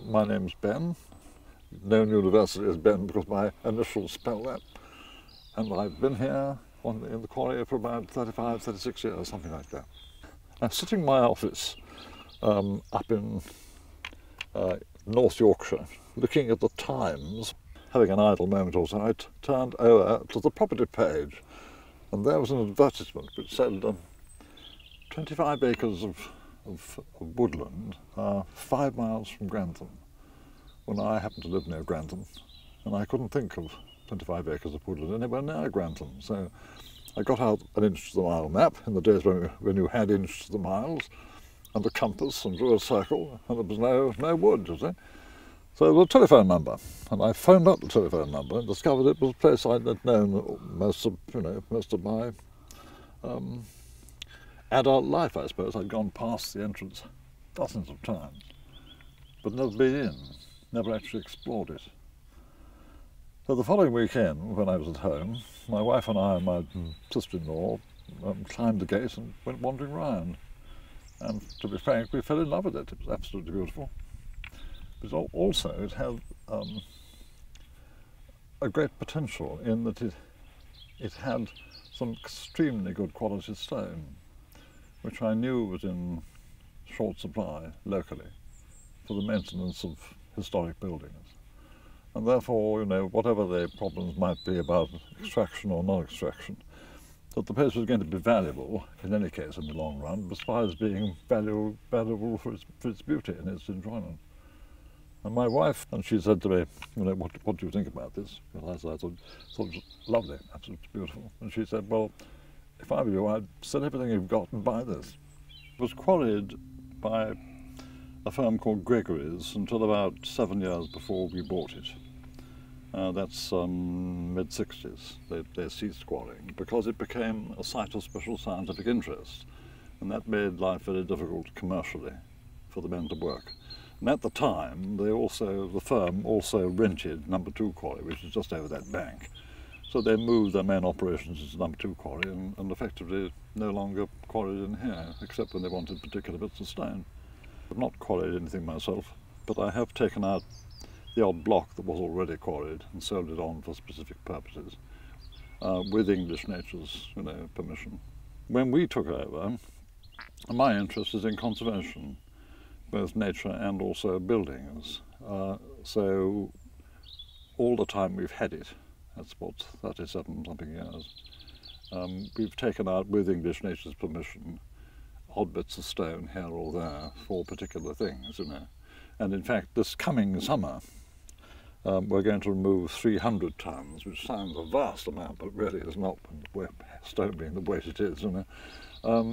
my name's Ben, known university as Ben because my initials spell that, and I've been here in the quarry for about 35, 36 years, something like that. I'm sitting in my office up in North Yorkshire, looking at the Times, having an idle moment or so. I turned over to the property page, and there was an advertisement which said 25 acres of woodland 5 miles from Grantham. Well, I happen to live near Grantham, and I couldn't think of 25 acres of woodland anywhere near Grantham. So I got out an inch to the mile map in the days when you had inch to the miles, and a compass, and drew a circle, and there was no wood, you see. So there was a telephone number, and I phoned up the telephone number and discovered it was a place I had known most of my adult life, I suppose. I'd gone past the entrance dozens of times, but never been in, never actually explored it. So the following weekend, when I was at home, my wife and I and my sister-in-law climbed the gate and went wandering round. And to be frank, we fell in love with it. It was absolutely beautiful. But also it had a great potential in that it had some extremely good quality stone, which I knew was in short supply locally for the maintenance of historic buildings. And therefore, whatever the problems might be about extraction or non-extraction, that the place was going to be valuable, in any case, in the long run, besides being valuable for its beauty and its enjoyment. And my wife, and she said to me, what do you think about this? Well, I thought it was lovely, absolutely beautiful. And she said, well, if I were you, I'd sell everything you've got and buy this. It was quarried by a firm called Gregory's until about 7 years before we bought it. That's mid-60s. They ceased quarrying because it became a site of special scientific interest, and that made life very difficult commercially for the men to work. And at the time, the firm also rented number 2 quarry, which is just over that bank. So they moved their main operations into number 2 quarry and effectively no longer quarried in here, except when they wanted particular bits of stone. I've not quarried anything myself, but I have taken out the odd block that was already quarried and sold it on for specific purposes, with English Nature's permission. When we took over, my interest is in conservation, both nature and also buildings. So all the time we've had it, that's what, 37 something years, we've taken out with English Nature's permission odd bits of stone here or there for particular things, And in fact, this coming summer, we're going to remove 300 tonnes, which sounds a vast amount, but really is not, stone being the weight it is,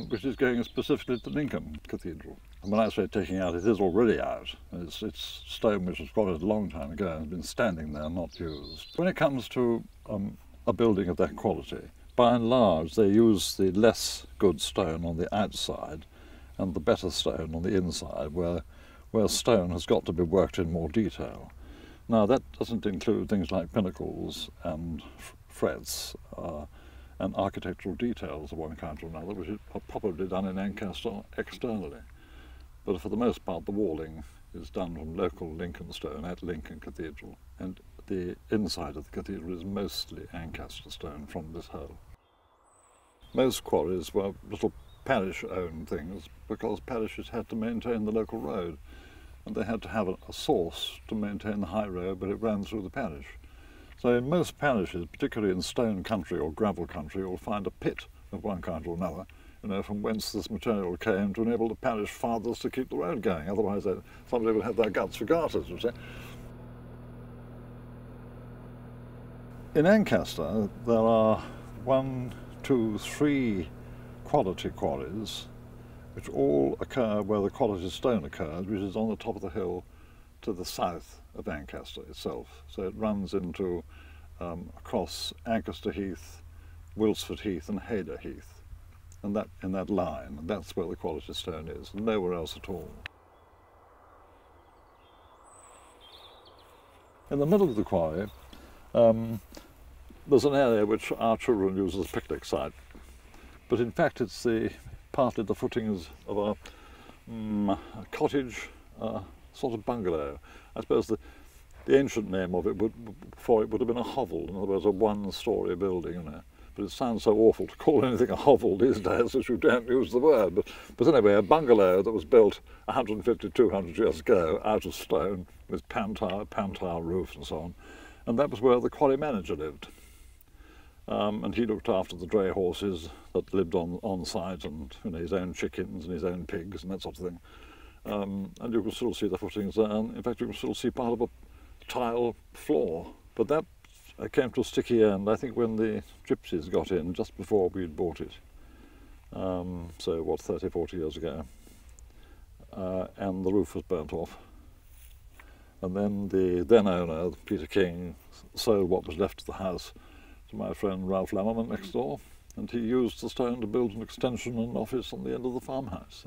which is going specifically to Lincoln Cathedral. And when I say taking out, it is already out. It's stone which was quarried a long time ago and has been standing there, not used. When it comes to a building of that quality, by and large, they use the less good stone on the outside and the better stone on the inside, where stone has got to be worked in more detail. Now, that doesn't include things like pinnacles and frets and architectural details of one kind or another, which are probably done in Ancaster externally. But for the most part, the walling is done from local Lincoln stone at Lincoln Cathedral, and the inside of the cathedral is mostly Ancaster stone from this hole. Most quarries were little parish-owned things because parishes had to maintain the local road, and they had to have a source to maintain the high road, but it ran through the parish. So in most parishes, particularly in stone country or gravel country, you'll find a pit of one kind or another, from whence this material came to enable the parish fathers to keep the road going. Otherwise, somebody would have their guts for garters, you see. In Ancaster, there are 1, 2, 3 quality quarries, which all occur where the quality stone occurs, which is on the top of the hill to the south of Ancaster itself. So it runs into across Ancaster Heath, Wilsford Heath and Hayder Heath, and that in that line, and that's where the quality stone is, nowhere else at all. In the middle of the quarry, there's an area which our children use as a picnic site, but in fact it's partly the footings of a cottage sort of bungalow. I suppose the ancient name of it would have been a hovel, in other words, a one-storey building, you know. But it sounds so awful to call anything a hovel these days that you don't use the word. But anyway, a bungalow that was built 150, 200 years ago out of stone with pan tile roof and so on. And that was where the quarry manager lived. And he looked after the dray horses that lived on site, and you know, his own chickens and his own pigs and that sort of thing. And you can still see the footings there, and in fact you can still see part of a tile floor. But that came to a sticky end, I think, when the gypsies got in, just before we'd bought it. So what, 30, 40 years ago. And the roof was burnt off. And then the then owner, Peter King, sold what was left of the house to my friend Ralph Lammerman next door, and he used the stone to build an extension and office on the end of the farmhouse.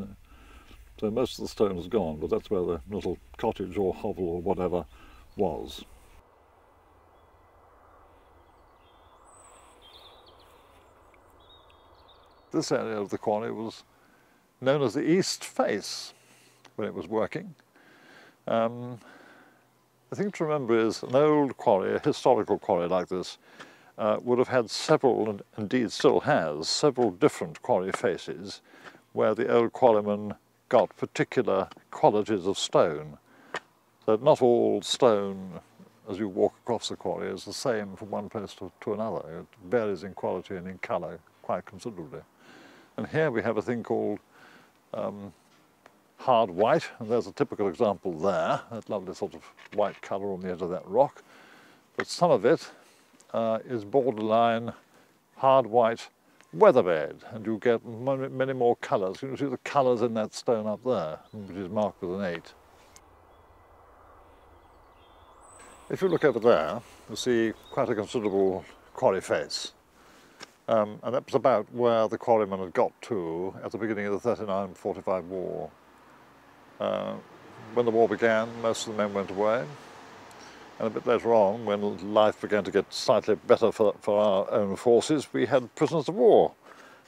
So most of the stone is gone, but that's where the little cottage or hovel or whatever was. This area of the quarry was known as the East Face when it was working. The thing to remember is an old quarry, a historical quarry like this, would have had several, and indeed still has, several different quarry faces where the old quarrymen got particular qualities of stone. So not all stone as you walk across the quarry is the same from one place to another. It varies in quality and in colour quite considerably. And here we have a thing called hard white, and there's a typical example there, that lovely sort of white colour on the edge of that rock. But some of it is borderline hard white weatherbed, and you get many more colours. You can see the colours in that stone up there, which is marked with an 8. If you look over there, you see quite a considerable quarry face. And that was about where the quarrymen had got to at the beginning of the 39-45 war. When the war began, most of the men went away. And a bit later on, when life began to get slightly better for our own forces, we had prisoners of war.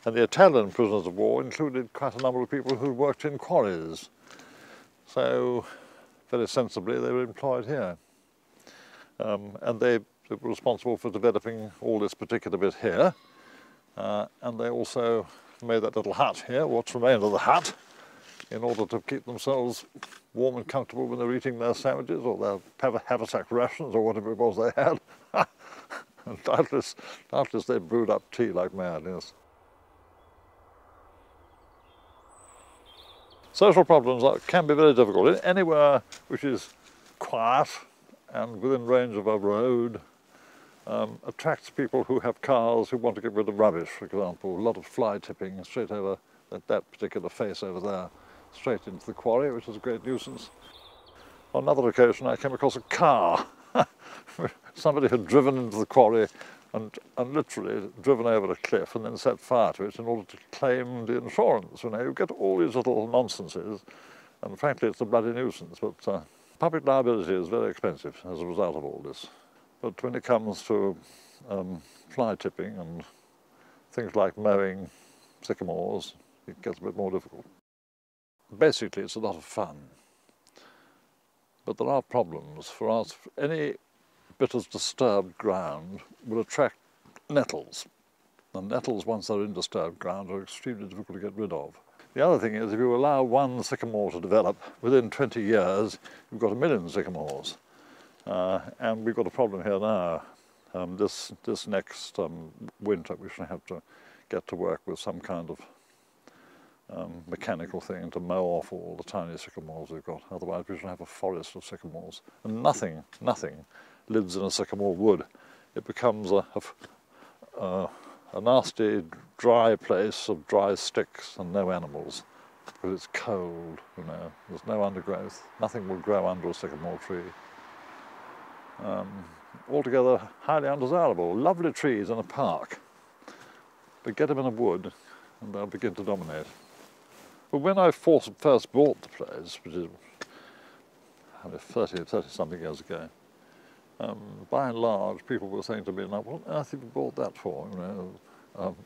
And the Italian prisoners of war included quite a number of people who worked in quarries. So, very sensibly, they were employed here. And they were responsible for developing all this particular bit here. And they also made that little hut here, what's remained of the hut, in order to keep themselves warm and comfortable when they're eating their sandwiches or their haversack rations or whatever it was they had. And doubtless they brewed up tea like mad, yes. Social problems can be very difficult. Anywhere which is quiet and within range of a road attracts people who have cars who want to get rid of rubbish, for example. A lot of fly tipping straight over that particular face over there, straight into the quarry, which is a great nuisance. On another occasion I came across a car. Somebody had driven into the quarry and literally driven over a cliff and then set fire to it in order to claim the insurance. You know, you get all these little nonsenses, and frankly it's a bloody nuisance, but public liability is very expensive as a result of all this. But when it comes to fly tipping and things like mowing sycamores, it gets a bit more difficult. Basically, it's a lot of fun. But there are problems. For us, any bit of disturbed ground will attract nettles. And nettles, once they're in disturbed ground, are extremely difficult to get rid of. The other thing is, if you allow one sycamore to develop, within 20 years, you've got 1 million sycamores. And we've got a problem here now. This next winter we shall have to get to work with some kind of mechanical thing to mow off all the tiny sycamores we've got. Otherwise we shall have a forest of sycamores. And nothing lives in a sycamore wood. It becomes a nasty, dry place of dry sticks and no animals. Because it's cold, you know, there's no undergrowth. Nothing will grow under a sycamore tree. Altogether highly undesirable. Lovely trees in a park, but get them in a wood and they'll begin to dominate. But when I first bought the place, which is 30-something years ago, by and large people were saying to me, like, what on earth have you bought that for? You know,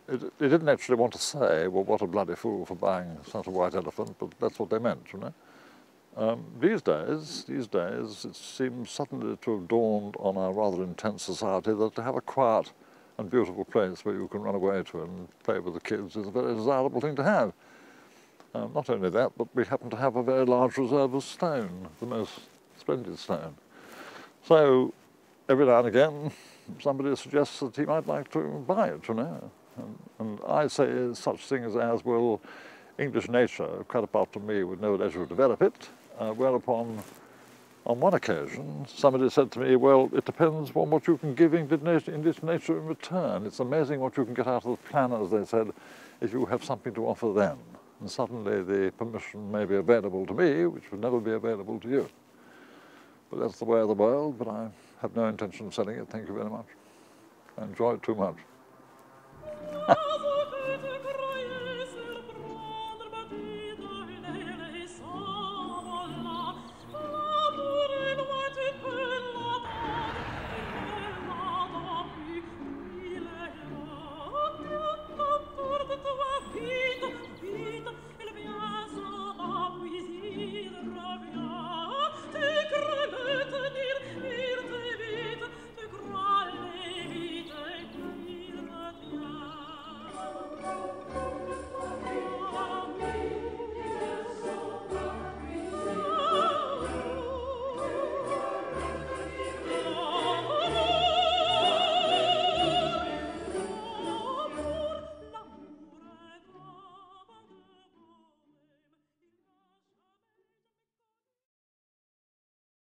it didn't actually want to say, well, what a bloody fool for buying such a white elephant, but that's what they meant, you know. These days, it seems suddenly to have dawned on our rather intense society that to have a quiet and beautiful place where you can run away to and play with the kids is a very desirable thing to have. Not only that, but we happen to have a very large reserve of stone, the most splendid stone. So every now and again, somebody suggests that he might like to buy it, you know. And I say such things as, well, English nature, quite apart from me, would know leisure to develop it, whereupon, on one occasion, somebody said to me, well, it depends on what you can give English nature in return. It's amazing what you can get out of the planners, they said, if you have something to offer them. And suddenly the permission may be available to me, which would never be available to you. But that's the way of the world, but I have no intention of selling it, thank you very much. I enjoy it too much.